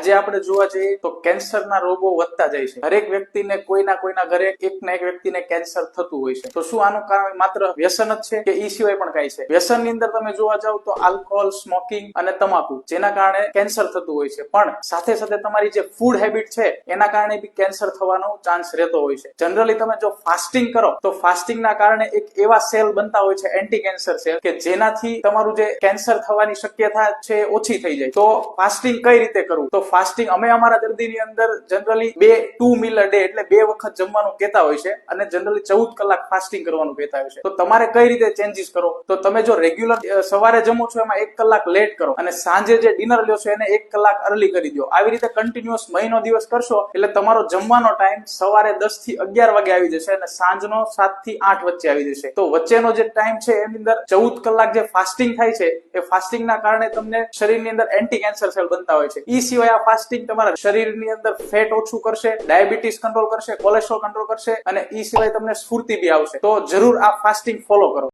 આજે આપણે જોવા જઈએ તો કેન્સરના રોગો વધતા જાય છે. દરેક વ્યક્તિને કોઈના ઘરે એક ના એક વ્યક્તિને કેન્સર થતું હોય છે. તો શું આનું કારણ માત્ર વ્યસન જ છે કે એ સિવાય પણ કઈ છે? વ્યસનની અંદર તમે જોવા જાવ તો આલ્કોહોલ, સ્મોકિંગ અને તમાકુ, જેના કારણે કેન્સર થતું હોય છે. પણ સાથે સાથે તમારી જે ફૂડ હેબિટ છે એના કારણે બી કેન્સર થવાનો ચાન્સ રહેતો હોય છે. જનરલી તમે જો ફાસ્ટિંગ કરો તો ફાસ્ટિંગના કારણે એક એવા સેલ બનતા હોય છે, એન્ટી કેન્સર સેલ, કે જેનાથી તમારું જે કેન્સર થવાની શક્યતા છે ઓછી થઈ જાય. તો ફાસ્ટિંગ કઈ રીતે કરવું? તો ફાસ્ટિંગ અમે અમારા દર્દીની અંદર જનરલી 2 મીલ અ ડે એટલે 2 વખત જમવાનું કહેતા હોય છે અને જનરલી 14 કલાક ફાસ્ટિંગ કરવાનું કહેતા હોય છે. તો તમારે કઈ રીતે ચેન્જીસ કરો? તો તમે જો રેગ્યુલર સવારે જમો છો એમાં 1 કલાક લેટ કરો અને સાંજે જે ડિનર લ્યો છો એને 1 કલાક અર્લી કરી દો. આવી રીતે કન્ટિન્યુઅસ મહિનો દિવસ કરશો એટલે તમારો જમવાનો ટાઈમ સવારે 10 થી 11 વાગે આવી જશે અને સાંજનો 7 થી 8 વચ્ચે આવી જશે. તો વચ્ચેનો જે ટાઈમ છે એની અંદર 14 કલાક જે ફાસ્ટિંગ થાય છે એ ફાસ્ટિંગના કારણે તમને શરીરની અંદર એન્ટી કેન્સર સેલ બનતા હોય છે. એ સિવાય આ ફાસ્ટિંગ તમારા શરીરની અંદર ફેટ ઓછું કરશે, ડાયાબિટીસ કંટ્રોલ કરશે, કોલેસ્ટ્રોલ કંટ્રોલ કરશે અને એ સિવાય તમને સ્ફૂર્તિ બી આવશે. તો જરૂર આ ફાસ્ટિંગ ફોલો કરો.